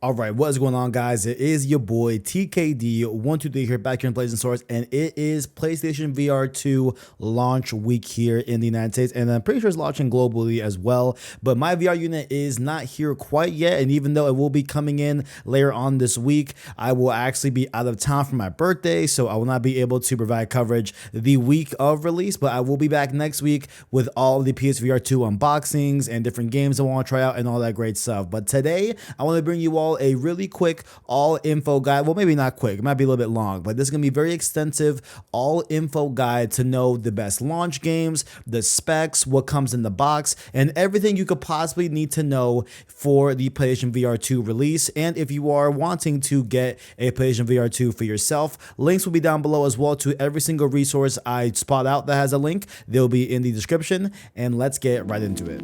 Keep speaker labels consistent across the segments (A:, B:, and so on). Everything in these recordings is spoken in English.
A: All right, what is going on, guys? It is your boy TKD123 here, back here in PlayStation Source, and it is PlayStation VR2 launch week here in the United States, and I'm pretty sure it's launching globally as well. But my VR unit is not here quite yet, and even though it will be coming in later on this week, I will actually be out of town for my birthday, so I will not be able to provide coverage the week of release. But I will be back next week with all the PSVR2 unboxings and different games I want to try out and all that great stuff. But today, I want to bring you all a really quick all info guide. Well, maybe not quick, it might be a little bit long, but this is gonna be very extensive all info guide to know the best launch games, the specs, what comes in the box, and everything you could possibly need to know for the PlayStation VR2 release. And if you are wanting to get a PlayStation VR2 for yourself, links will be down below as well to every single resource I spot out that has a link. They'll be in the description, and let's get right into it.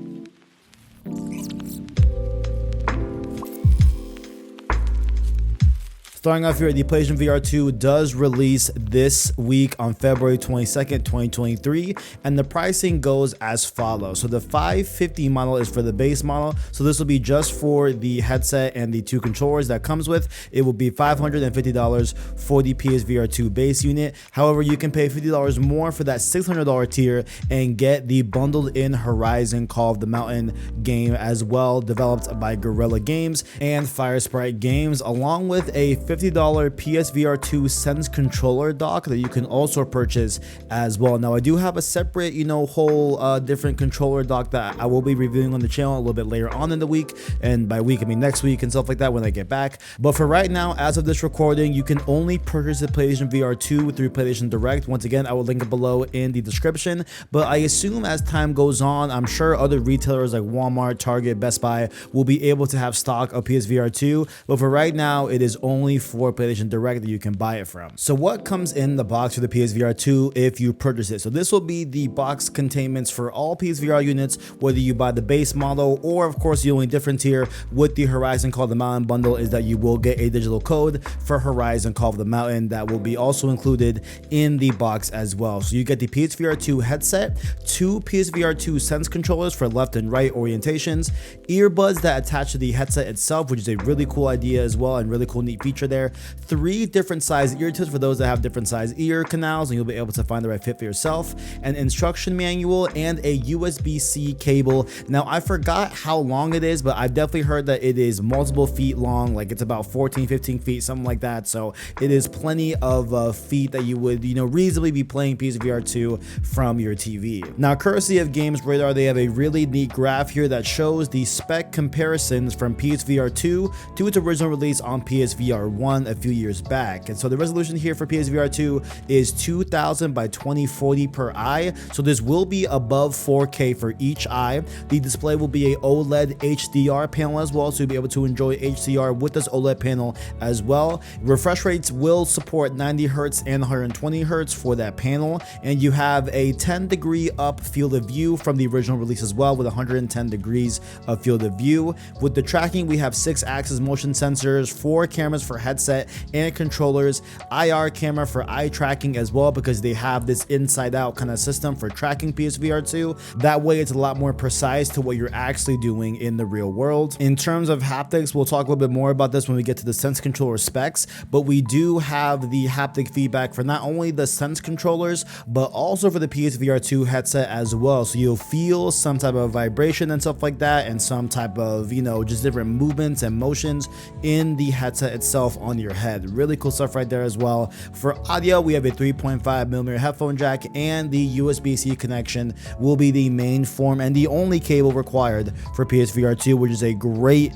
A: Starting off here, the PlayStation VR2 does release this week on February 22nd, 2023, and the pricing goes as follows. So the 550 model is for the base model, so this will be just for the headset and the two controllers that comes with. It will be $550 for the PSVR2 base unit. However, you can pay $50 more for that $600 tier and get the bundled in Horizon Call of the Mountain game as well, developed by Guerrilla Games and Firesprite Games, along with a $50 PSVR2 Sense controller dock that you can also purchase as well. Now, I do have a separate, whole different controller dock that I will be reviewing on the channel a little bit later on in the week, and by week I mean next week and stuff like that when I get back. But for right now, as of this recording, you can only purchase the PlayStation VR2 through PlayStation Direct. Once again, I will link it below in the description. But I assume as time goes on, I'm sure other retailers like Walmart, Target, Best Buy will be able to have stock of PSVR2. But for right now, it is only for PlayStation Direct that you can buy it from. So what comes in the box for the PSVR2 if you purchase it? So this will be the box containments for all PSVR units, whether you buy the base model or, of course, the only difference here with the Horizon Call of the Mountain bundle is that you will get a digital code for Horizon Call of the Mountain that will be also included in the box as well. So you get the PSVR2 headset, two PSVR2 Sense controllers for left and right orientations, earbuds that attach to the headset itself, which is a really cool idea as well and really cool neat feature there. 3 different size ear tips for those that have different size ear canals, and you'll be able to find the right fit for yourself. An instruction manual and a USB-C cable. Now, I forgot how long it is, but I've definitely heard that it is multiple feet long, like it's about 14-15 feet, something like that. So it is plenty of feet that you would reasonably be playing PSVR2 from your TV. Now, courtesy of Games Radar, they have a really neat graph here that shows the spec comparisons from PSVR2 to its original release on PSVR1 a few years back. And so the resolution here for PSVR2 is 2000 by 2040 per eye, so this will be above 4K for each eye. The display will be a OLED HDR panel as well, so you'll be able to enjoy HDR with this OLED panel as well. Refresh rates will support 90 Hz and 120 Hz for that panel, and you have a 10-degree up field of view from the original release as well, with 110 degrees of field of view. With the tracking, we have 6-axis motion sensors, 4 cameras for headset and controllers, IR camera for eye tracking as well, because they have this inside out kind of system for tracking PSVR2. That way it's a lot more precise to what you're actually doing in the real world. In terms of haptics, we'll talk a little bit more about this when we get to the Sense controller specs, but we do have the haptic feedback for not only the Sense controllers, but also for the PSVR2 headset as well. So you'll feel some type of vibration and stuff like that, and some type of, just different movements and motions in the headset itself on your head. Really cool stuff right there as well. For audio, we have a 3.5mm headphone jack, and the USB-C connection will be the main form and the only cable required for PSVR2, which is a great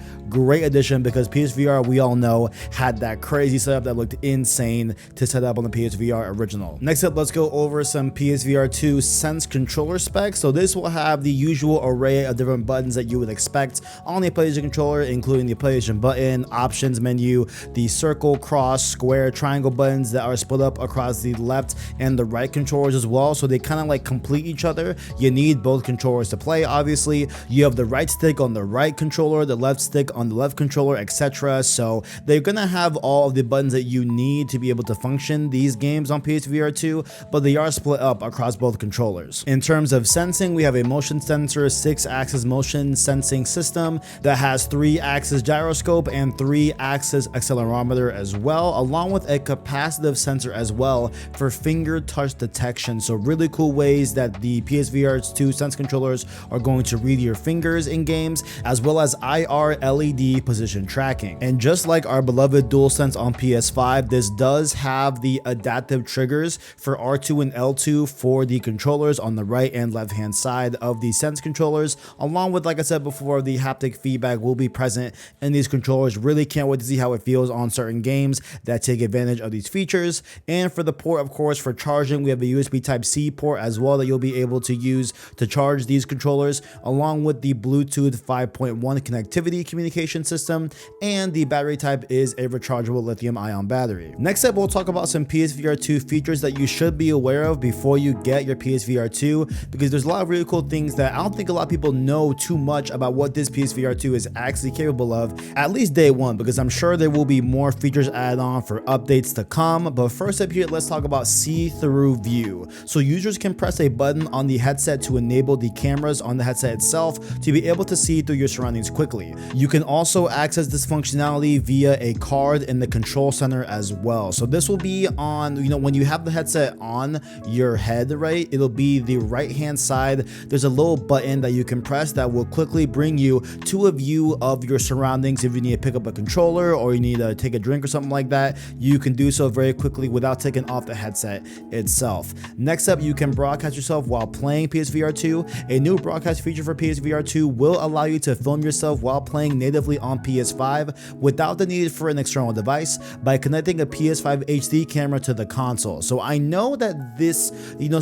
A: addition, because PSVR, we all know, had that crazy setup that looked insane to set up on the PSVR original. Next up, let's go over some PSVR2 Sense controller specs. So this will have the usual array of different buttons that you would expect on a PlayStation controller, including the PlayStation button, options menu, the circle, cross, square, triangle buttons that are split up across the left and the right controllers as well, so they kind of like complete each other. You need both controllers to play. Obviously, you have the right stick on the right controller, the left stick on the left controller, etc. So they're gonna have all of the buttons that you need to be able to function these games on PSVR 2, but they are split up across both controllers. In terms of sensing, we have a motion sensor 6-axis motion sensing system that has 3-axis gyroscope and 3-axis accelerometer as well, along with a capacitive sensor as well for finger touch detection. So really cool ways that the PSVR 2 Sense controllers are going to read your fingers in games, as well as IR LED position tracking. And just like our beloved DualSense on PS5, this does have the adaptive triggers for R2 and L2 for the controllers on the right and left hand side of the Sense controllers, along with, like I said before, the haptic feedback will be present in these controllers. Really can't wait to see how it feels on certain games that take advantage of these features. And for the port, of course, for charging, we have a USB Type-C port as well that you'll be able to use to charge these controllers, along with the Bluetooth 5.1 connectivity communication system, and the battery type is a rechargeable lithium-ion battery. Next up, we'll talk about some PSVR 2 features that you should be aware of before you get your PSVR 2, because there's a lot of really cool things that I don't think a lot of people know too much about what this PSVR 2 is actually capable of, at least day one, because I'm sure there will be more features added on for updates to come. But first up here, let's talk about see-through view. So users can press a button on the headset to enable the cameras on the headset itself to be able to see through your surroundings quickly. You can also access this functionality via a card in the control center as well. So this will be on, when you have the headset on your head, right, it'll be the right hand side. There's a little button that you can press that will quickly bring you to a view of your surroundings. If you need to pick up a controller or you need to take a drink or something like that, you can do so very quickly without taking off the headset itself. Next up, you can broadcast yourself while playing PSVR 2. A new broadcast feature for PSVR 2 will allow you to film yourself while playing natively on PS5 without the need for an external device by connecting a PS5 HD camera to the console. So I know that this,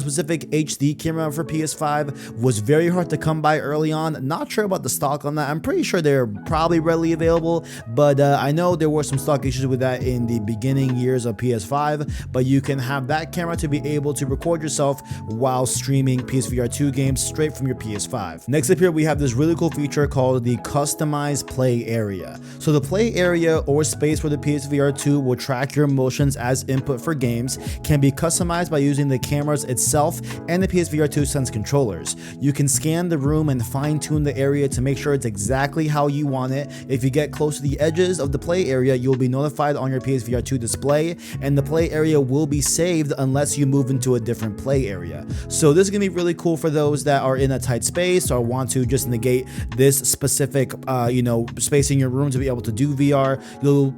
A: specific HD camera for PS5 was very hard to come by early on. Not sure about the stock on that. I'm pretty sure they're probably readily available, but I know there were some stock issues with that in the beginning years of PS5, but you can have that camera to be able to record yourself while streaming PSVR 2 games straight from your PS5. Next up here, we have this really cool feature called the customized play area. So the play area, or space where the PSVR 2 will track your motions as input for games, can be customized by using the cameras itself and the PSVR 2 Sense controllers. You can scan the room and fine-tune the area to make sure it's exactly how you want it. If you get close to the edges of the play area, you'll be notified on your PSVR 2 display, and the play area will be saved unless you move into a different play area. So this is gonna be really cool for those that are in a tight space or want to just negate this specific space in your room to be able to do VR.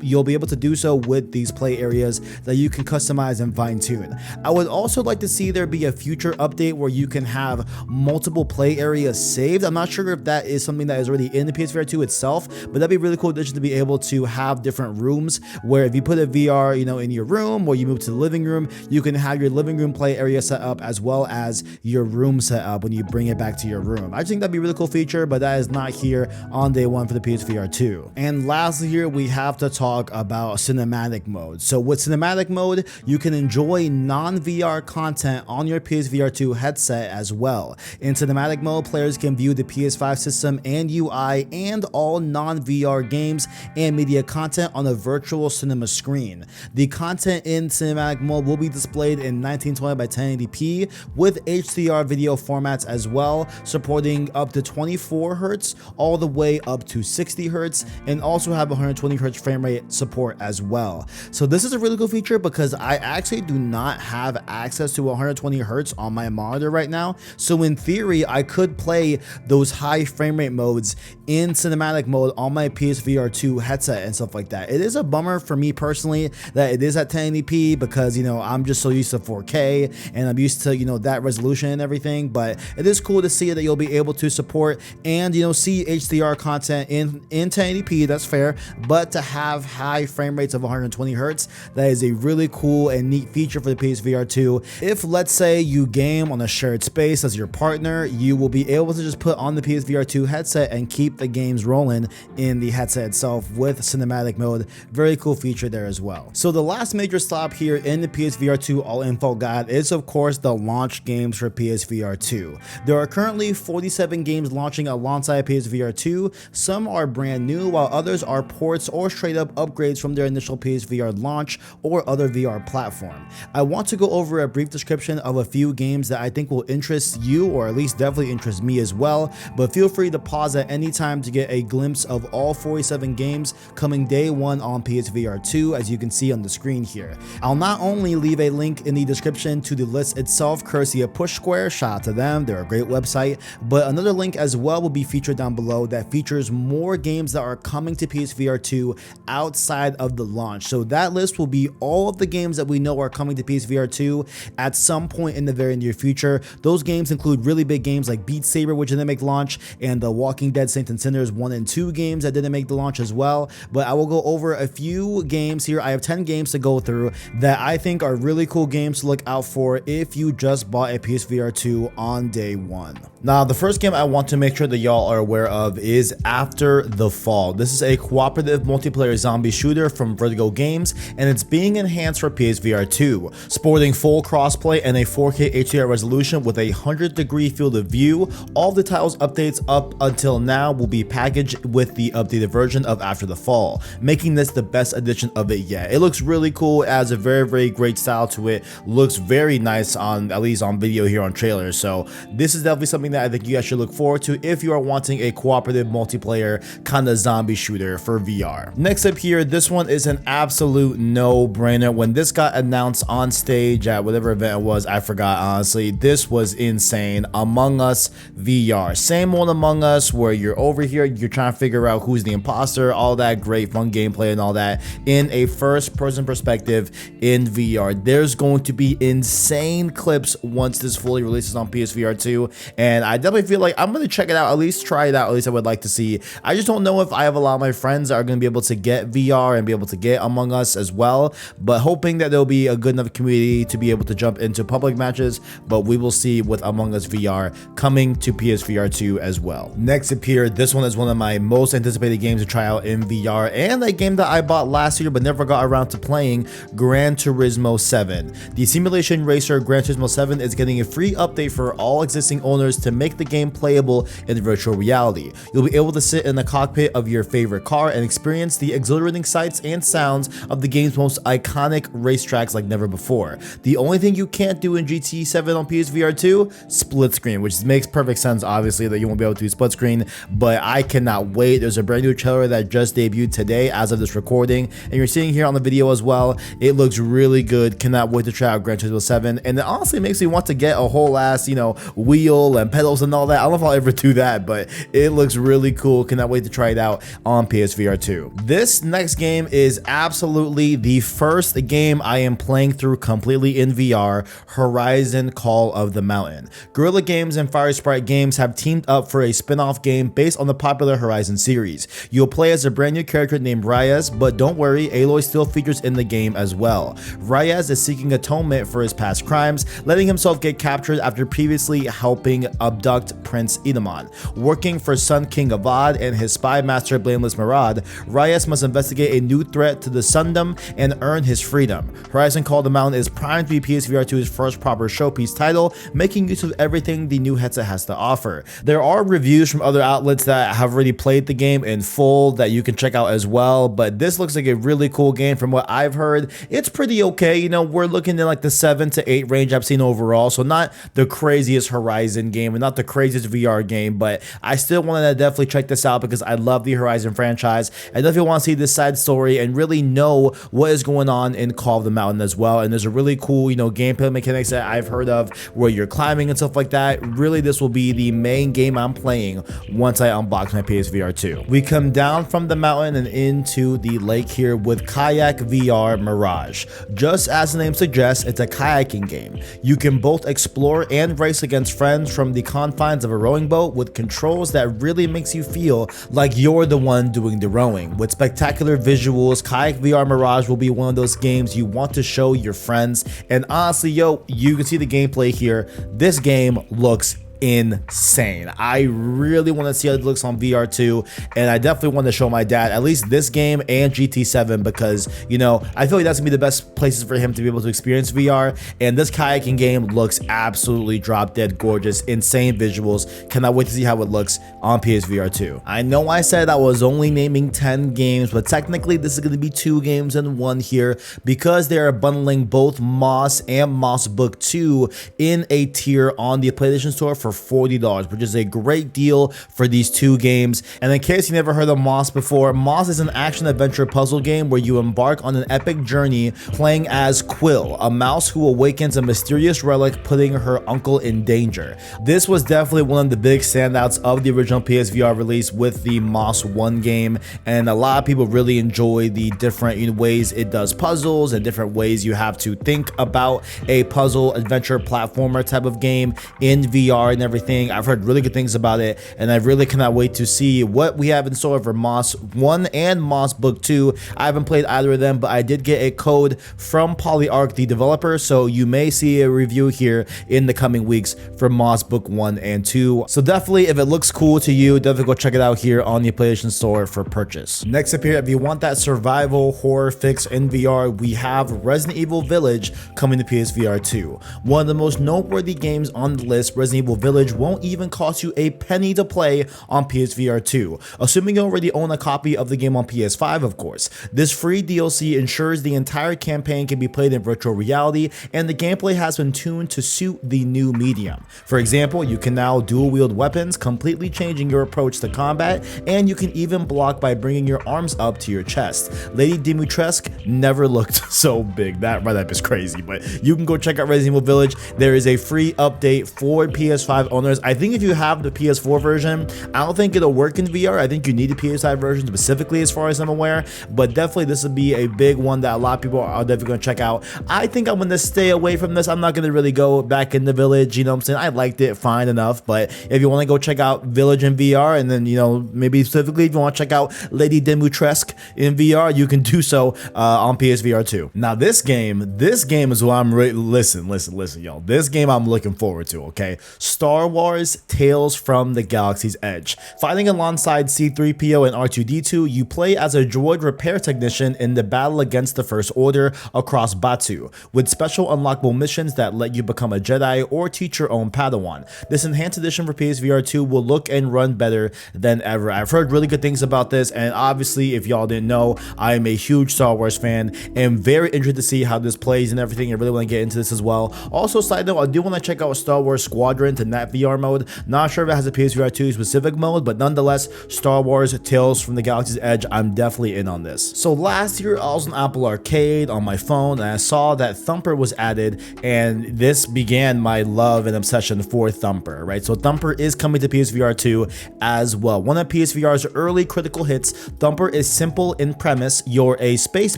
A: You'll be able to do so with these play areas that you can customize and fine-tune. I would also like to see there be a future update where you can have multiple play areas saved. I'm not sure if that is something that is already in the PSVR 2 itself, but that'd be a really cool addition to be able to have different rooms where if you put a VR, in your room, or you move to the living room, you can have your living room play area set up as well as your room set up when you bring it back to your room. I think that'd be a really cool feature, but that is not here on day one for the PSVR 2. And lastly here, we have to talk about cinematic mode. So with cinematic mode, you can enjoy non-VR content on your PSVR 2 headset as well. In cinematic mode, players can view the PS5 system and UI and all non-VR games and media content on a virtual cinema screen. The content in cinematic mode will be displayed in 1920 by 1080p with HDR video formats as well, supporting up to 24 Hz all the way up to 60 Hz, and also have 120 Hz frame rate support as well. So this is a really cool feature because I actually do not have access to 120 Hz on my monitor right now. So in theory, I could play those high frame rate modes in cinematic mode on my PSVR 2 headset and stuff like that. It is a bummer for me personally that it is at 1080p because, I'm just so used to 4K and I'm used to, that resolution and everything, but it is cool to see that you'll be able to support and, see HDR content in 1080p, that's fair, but to have high frame rates of 120 Hz, that is a really cool and neat feature for the PSVR 2. If, let's say, you game on a shared space as your partner, you will be able to just put on the PSVR 2 headset and keep the games rolling in the headset itself with cinematic mode Very cool feature there as well. So the last major stop here in the PSVR 2 all info guide is of course the launch games for PSVR 2. There are currently 47 games launching alongside PSVR 2. Some are brand new, while others are ports or straight up upgrades from their initial PSVR launch or other VR platform. I want to go over a brief description of a few games that I think will interest you, or at least definitely interest me as well, but feel free to pause at any time to get a glimpse of all 47 games coming day one on PSVR 2, as you can see on the screen here. I'll not only leave a link in the description to the list itself courtesy of Push Square, shout out to them, they're a great website, but another link as well will be featured down below that features more games that are coming to PSVR 2 outside of the launch. So that list will be all of the games that we know are coming to PSVR 2 at some point in the very near future. Those games include really big games like Beat Saber, which didn't make launch, and the Walking Dead Saints and Sinners 1 and 2 games that didn't make the launch as well. But I will go over a few games here. I have 10 games to go through that I think are really cool games to look out for if you just bought a PSVR 2 on day one. Now, the first game I want to make sure that y'all are aware of is After the Fall. This is a cooperative multiplayer zombie shooter from Vertigo Games, and it's being enhanced for PSVR 2, sporting full crossplay and a 4K HDR resolution with a 100-degree field of view. All the titles updates up until now will be packaged with the updated version of After the Fall, making this the best edition of it yet. It looks really cool, it has a very great style to it, looks very nice on, at least on video here on trailers. So this is definitely something that I think you guys should look forward to if you are wanting a cooperative multiplayer kind of zombie shooter for VR. Next up here, this one is an absolute no-brainer. When this got announced on stage at whatever event it was, I forgot honestly, this was insane. Among Us VR, same old Among Us where you're over here, you're trying to figure out who's the imposter, all that great fun gameplay and all that in a first-person perspective in VR. There's going to be insane clips once this fully releases on PSVR 2, and I definitely feel like I'm going to check it out, at least try it out, at least I would like to see. I just don't know if I have a lot of my friends that are going to be able to get VR and be able to get Among Us as well, but hoping that there'll be a good enough community to be able to jump into public matches, but we will see with Among Us VR coming to PSVR 2 as well. Next up here, this one is one of my most anticipated games to try out in VR, and a game that I bought last year but never got around to playing, Gran Turismo 7. The simulation racer Gran Turismo 7 is getting a free update for all existing owners to make the game playable in virtual reality. You'll be able to sit in the cockpit of your favorite car and experience the exhilarating sights and sounds of the game's most iconic racetracks like never before. The only thing you can't do in GT 7 on PSVR 2, split screen, which makes perfect sense obviously that you won't be able to do split screen, but I cannot wait. There's a brand new trailer that just debuted today as of this recording, and you're seeing here on the video as well. It looks really good. Cannot wait to try out Gran Turismo 7, and it honestly makes me want to get a whole ass, wheel and pedals and all that. I don't know if I'll ever do that, but it looks really cool. Cannot wait to try it out on PSVR 2. This next game is absolutely the first game I am playing through completely in VR, Horizon Call of the Mountain. Guerrilla Games and Fire Sprite Games have teamed up for a spin-off game based on the popular Horizon series. You'll play as a brand new character named Reyes, but don't worry, Aloy still features in the game as well. Reyes is seeking atonement for his past crimes, letting himself get captured after previously helping abduct Prince Idamon. Working for Sun King Avad and his spy master Blameless Marad, Reyes must investigate a new threat to the Sundom and earn his freedom. Horizon Call of the Mountain is primed to be PSVR 2's first proper showpiece title, making use of everything the new headset has to offer. There are reviews from other outlets that have already played the game in full that you can check out as well, but this looks like a really cool game from what I've heard. It's pretty okay, we're looking in like the 7 to 8 range I've seen overall, so not the craziest Horizon game and not the craziest VR game, but I still want to definitely check this out because I love the Horizon franchise. I definitely want to see this side story and really know what is going on in Call of the Mountain as well, and there's a really cool, gameplay mechanics that I've heard of where you're climbing and stuff like that. Really, this will be the main game I'm playing once I unbox my PSVR 2. We come down from the mountain and into the lake here with Kayak VR Mirage. Just as the name suggests, it's a kayaking game. You can both explore and race against friends from the confines of a rowing boat with controls that really makes you feel like you're the one doing the rowing. With spectacular visuals, Kayak VR Mirage will be one of those games you want to show your friends, and honestly, you can see the gameplay here. This game looks insane. I really want to see how it looks on VR2, and I definitely want to show my dad at least this game and GT7 because, you know, I feel like that's gonna be the best places for him to be able to experience VR. And this kayaking game looks absolutely drop dead gorgeous, insane visuals. Cannot wait to see how it looks on PSVR 2. I know I said I was only naming 10 games, but technically this is going to be 2 games in one here because they are bundling both Moss and Moss Book 2 in a tier on the PlayStation Store for $40, which is a great deal for these 2 games. And in case you never heard of Moss before, Moss is an action-adventure puzzle game where you embark on an epic journey playing as Quill, a mouse who awakens a mysterious relic, putting her uncle in danger. This was definitely one of the big standouts of the original PSVR release with the Moss 1 game, and a lot of people really enjoy the different ways it does puzzles and different ways you have to think about a puzzle adventure platformer type of game in VR and everything. I've heard really good things about it, and I really cannot wait to see what we have in store for Moss 1 and Moss Book 2. I haven't played either of them, but I did get a code from PolyArc, the developer, so you may see a review here in the coming weeks for Moss Book 1 and 2. So definitely, if it looks cool to you, definitely go check it out here on the PlayStation Store for purchase. Next up here, if you want that survival horror fix in VR, we have Resident Evil Village coming to PSVR 2. One of the most noteworthy games on the list, Resident Evil Village won't even cost you a penny to play on PSVR 2, assuming you already own a copy of the game on PS5, of course. This free DLC ensures the entire campaign can be played in virtual reality, and the gameplay has been tuned to suit the new medium. For example, you can now dual wield weapons, completely changing your approach to combat, and you can even block by bringing your arms up to your chest. Lady Dimitrescu never looked so big. That right up is crazy, but you can go check out Resident Evil Village. There is a free update for PS5 owners. I think if you have the PS4 version, I don't think it'll work in VR. I think you need the PS5 version specifically, as far as I'm aware, but definitely this will be a big one that a lot of people are definitely going to check out. I think I'm going to stay away from this. I'm not going to really go back in the Village, you know what I'm saying? I liked it fine enough, but if you want to go check out Village in VR, and then, you know, maybe specifically if you want to check out Lady Dimitrescu in VR, you can do so on PSVR 2. Now this game is what I'm listen, y'all. This game I'm looking forward to, okay? Star Wars Tales from the Galaxy's Edge. Fighting alongside C-3PO and R2-D2, you play as a droid repair technician in the battle against the First Order across Batu, with special unlockable missions that let you become a Jedi or teach your own Padawan. This enhanced edition for PSVR 2 will look and run better than ever. I've heard really good things about this, and obviously, if y'all didn't know, I am a huge Star Wars fan and very interested to see how this plays and everything. I really want to get into this as well. Also, side note, I do want to check out Star Wars Squadron to that VR mode. Not sure if it has a PSVR 2 specific mode, but nonetheless, Star Wars Tales from the Galaxy's Edge, I'm definitely in on this. So last year, I was on Apple Arcade on my phone, and I saw that Thumper was added, and this began my love and obsession for Thumper, right? So Thumper is coming to PSVR 2 as well. One of PSVR's early critical hits, Thumper is simple in premise. You're a space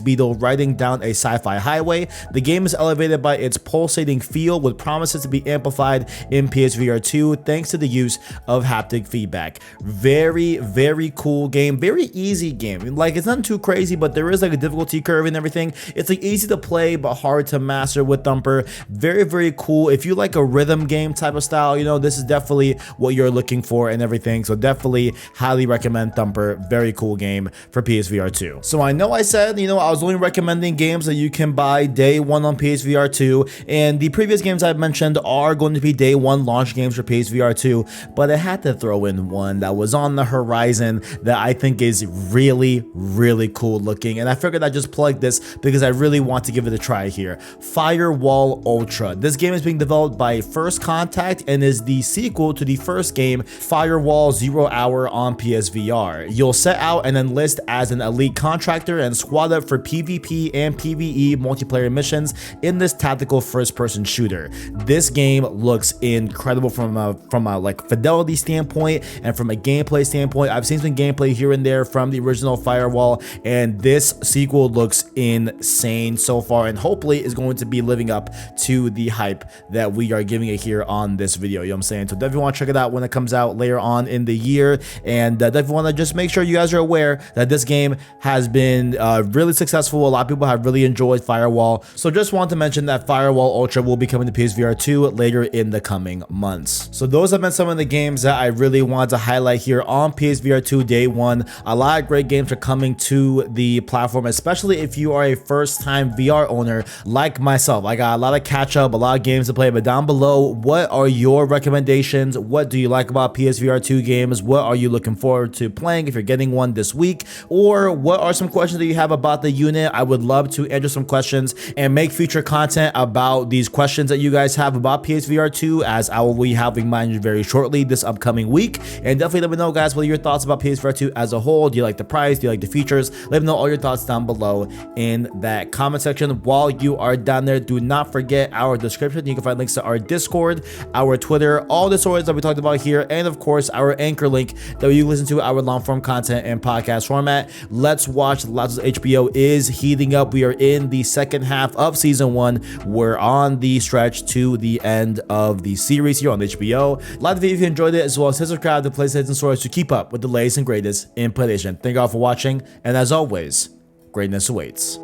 A: beetle riding down a sci-fi highway. The game is elevated by its pulsating feel with promises to be amplified in PSVR 2 thanks to the use of haptic feedback. Very, very cool game. Very easy game. Like, it's not too crazy, but there is like a difficulty curve and everything. It's like easy to play but hard to master with Thumper. Very, very cool. If you like a rhythm game type of style, you know, this is definitely what you're looking for and everything. So definitely highly recommend Thumper. Very cool game for PSVR 2. So I know I said, you know, I was only recommending games that you can buy day one on PSVR 2, and the previous games I've mentioned are going to be day one launch games for PSVR 2, but I had to throw in one that was on the horizon that I think is really, really cool looking, and I figured I'd just plug this because I really want to give it a try here. Firewall Ultra. This game is being developed by First Contact and is the sequel to the first game, Firewall 0 Hour on PSVR. You'll set out and enlist as an elite contractor and squad up for PvP and PvE multiplayer missions in this tactical first-person shooter. This game looks incredible from a like fidelity standpoint and from a gameplay standpoint. I've seen some gameplay here and there from the original Firewall, and this sequel looks insane so far, and hopefully is going to be living up to the hype that we are giving it here on this video. You know what I'm saying? So definitely want to check it out when it comes out later on in the year, and definitely want to just make sure you guys are aware that this game has been really successful. A lot of people have really enjoyed Firewall, so just want to mention that Firewall Ultra will be coming to PSVR 2 later in the coming months. months. So those have been some of the games that I really wanted to highlight here on PSVR 2 day one. A lot of great games are coming to the platform, especially if you are a first-time VR owner like myself. I got a lot of catch-up, a lot of games to play, but down below, what are your recommendations? What do you like about PSVR 2 games? What are you looking forward to playing if you're getting one this week? Or what are some questions that you have about the unit? I would love to answer some questions and make future content about these questions that you guys have about PSVR 2, as I will be having mine very shortly this upcoming week. And definitely let me know, guys, what are your thoughts about PSVR 2 as a whole? Do you like the price? Do you like the features? Let me know all your thoughts down below in that comment section. While you are down there, do not forget our description. You can find links to our Discord, our Twitter, all the stories that we talked about here, and of course our Anchor link that you listen to our long form content and podcast format. Let's watch. Lots of HBO is heating up. We are in the second half of season 1. We're on the stretch to the end of the series here on HBO. A lot of you, if you enjoyed it, as well as hit subscribe to PlayStation Stories to keep up with the latest and greatest in PlayStation. Thank you all for watching, and as always, greatness awaits.